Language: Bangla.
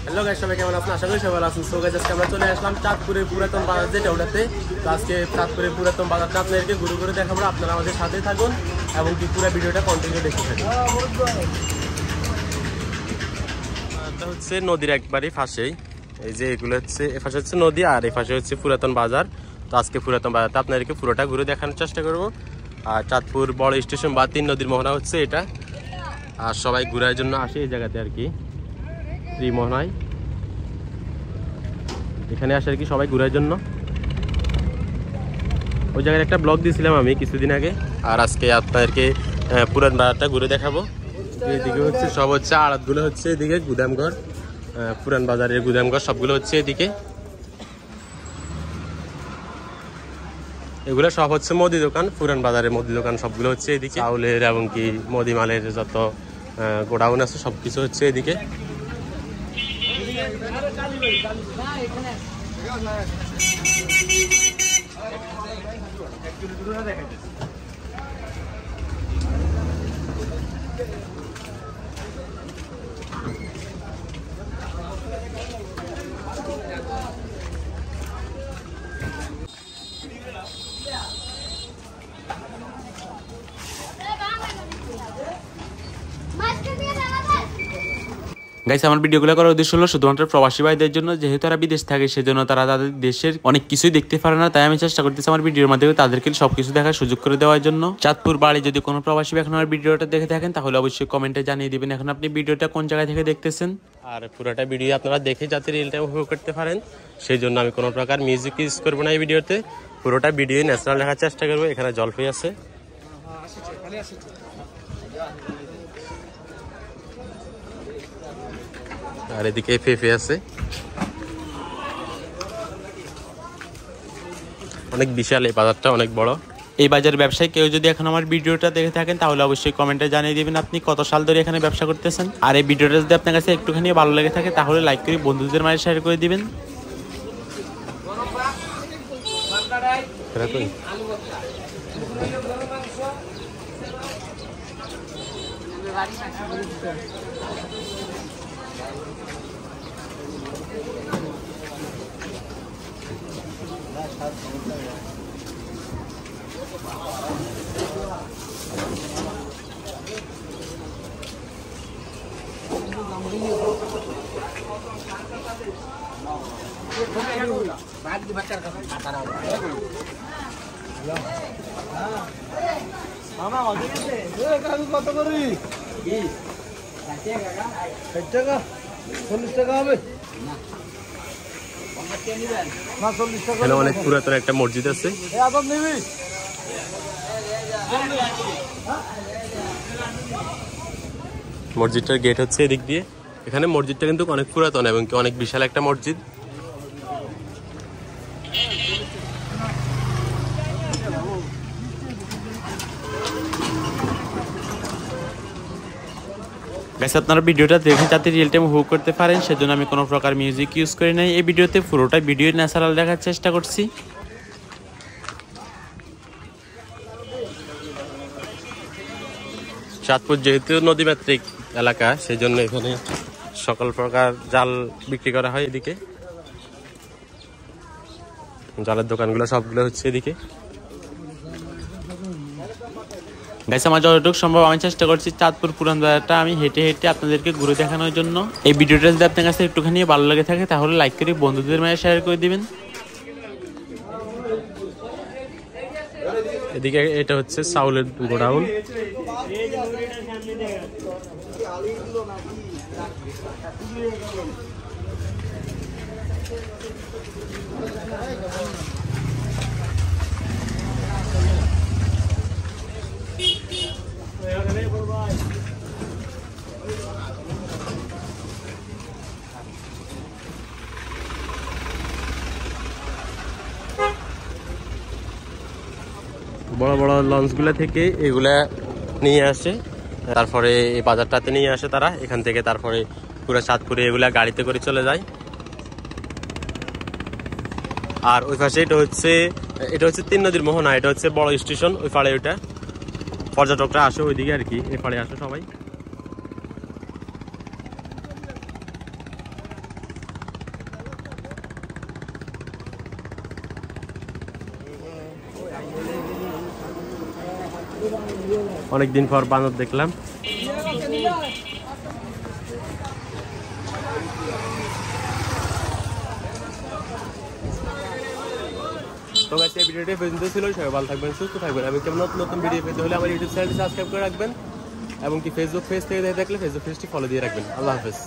হ্যালো গাইস, সবাই কেমন আছেন? আশা করি সবাই ভালো আছেন। সো গাইস, আজকে আমরা চলে আসলাম চাঁদপুরের পুরাতন বাজার যেটা ওটাতে। তো আজকে চাঁদপুরের পুরাতন বাজারটা আপনাদেরকে ঘুরে ঘুরে দেখাবো। আপনারা আমাদের সাথে থাকুন এবং কি পুরো ভিডিওটা কন্টিনিউ দেখতে থাকুন। এটা হচ্ছে নদীর একবারই পাশেই, এই যে এগুলো হচ্ছে এ পাশে হচ্ছে নদী আর এই পাশে হচ্ছে পুরাতন বাজার। তো আজকে পুরাতন বাজারটা আপনাদেরকে পুরোটা ঘুরে দেখানোর চেষ্টা করবো। আর চাঁদপুর বড় স্টেশন বা 3 নদীর মোহনা হচ্ছে এটা। আর সবাই ঘোরার জন্য আসে এই জায়গাতে আর কি, ত্রিমোহনায় এখানে আসে আর কি সবাই ঘোরার জন্য। ওই জায়গায় একটা ব্লগ দিয়েছিলাম আমি কিছুদিন আগে, আর আজকে আপনাদেরকে পুরান বাজারটা ঘুরে দেখাবো। এদিকে হচ্ছে সব হচ্ছে আড়তগুলো হচ্ছে এদিকে, গুদামঘর, পুরান বাজারের গুদামঘর সবগুলো হচ্ছে এদিকে। এগুলো সব হচ্ছে মুদি দোকান, পুরান বাজারের মুদি দোকান সবগুলো হচ্ছে এদিকে। চাউলের এবং কি মুদি মালের যত গোডাউন আছে সবকিছু হচ্ছে এদিকে। গাইস, আমার ভিডিওগুলো করার উদ্দেশ্য হলো শুধুমাত্র প্রবাসী ভাইদের জন্য। যেহেতু তারা বিদেশ থাকে সেজন্য তারা তাদের দেশের অনেক কিছুই দেখতে পারে না, তাই আমি চেষ্টা করতেছি আমার ভিডিওর মাধ্যমে তাদেরকে সবকিছু দেখার সুযোগ করে দেওয়ার জন্য। চাঁদপুর বাড়ি যদি কোনো প্রবাসী এখন আমার ভিডিওটা দেখে থাকেন তাহলে অবশ্যই কমেন্টে জানিয়ে দিবেন এখন আপনি ভিডিওটা কোন জায়গা থেকে দেখতেছেন। আর পুরোটা ভিডিও আপনারা দেখে যাতে রিয়েলটা উপভোগ করতে পারেন সেই জন্য আমি কোনো প্রকার মিউজিক ইউজ করবো না এই ভিডিওতে। পুরোটা ভিডিও ন্যাচারাল দেখার চেষ্টা করবো। এখানে জলপাই আছে, আর এদিকে পেঁপে আছে। অনেক বিশাল এই বাজারটা, অনেক বড়। এই বাজার ব্যবসায় কেউ যদি এখন আমার ভিডিওটা দেখে থাকেন তাহলে অবশ্যই কমেন্টে জানিয়ে দিবেন আপনি কত সাল ধরে এখানে ব্যবসা করতেছেন। আর এই ভিডিওটা যদি আপনার কাছে একটুখানি ভালো লেগে থাকে তাহলে লাইক করে বন্ধুদের মাঝে শেয়ার করে দিবেন। কত করি? 60 টাকা, 40 টাকা হবে না, 40 টাকা। এখানে অনেক পুরাতন একটা মসজিদ আছে। মসজিদটার গেট হচ্ছে এদিক দিয়ে। এখানে মসজিদটা কিন্তু অনেক পুরাতন এবং অনেক বিশাল একটা মসজিদ। গাইস, আপনারা ভিডিওটা দেখে যাতে রিয়েল টাইম উপভোগ করতে পারেন সেজন্য আমি কোনো প্রকার মিউজিক ইউজ করি নাই এই ভিডিওতে। পুরোটা ভিডিও ন্যাচারাল দেখার চেষ্টা করছি। চাঁদপুর যেহেতু নদীমাতৃক এলাকা সেই জন্য এখানে সকল প্রকার জাল বিক্রি করা হয় এদিকে। জালের দোকানগুলো সবগুলো হচ্ছে এদিকে। গাইস, আমার যতটুকু সম্ভব আমি চেষ্টা করছি চাঁদপুর পুরান বাজারটা আমি হেঁটে হেঁটে আপনাদেরকে ঘুরে দেখানোর জন্য। এই ভিডিওটা যদি আপনার কাছে একটুখানি ভালো লেগে থাকে তাহলে লাইক করে বন্ধুদের মাঝে শেয়ার করে দিবেন। এদিকে এটা হচ্ছে চাউলের গোডাউন। বড় বড় লঞ্চগুলো থেকে এগুলা নিয়ে আসে, তারপরে এই বাজারটাতে নিয়ে আসে তারা। এখান থেকে তারপরে পুরো চাঁদপুরে এগুলা গাড়িতে করে চলে যায়। আর ওই পাশে এটা হচ্ছে 3 নদীর মোহনা। এটা হচ্ছে বড় স্টেশন। ওই পাড়ে ওইটা পর্যটকরা আসে ওইদিকে আর কি, এ পাড়ে আসে সবাই। অনেকদিন পর বানর দেখলাম। তো গাইস এই ভিডিওটি পর্যন্ত ছিল। সবাই ভালো থাকবেন, সুস্থ থাকবেন এবং কেমন নতুন ভিডিও পেতে হলে আমার ইউটিউব চ্যানেলটি সাবস্ক্রাইব করে রাখবেন এবং কি ফেসবুক পেজ থেকে দেখে থাকলে ফেসবুক পেজটি ফলো দিয়ে রাখবেন। আল্লাহ হাফেজ।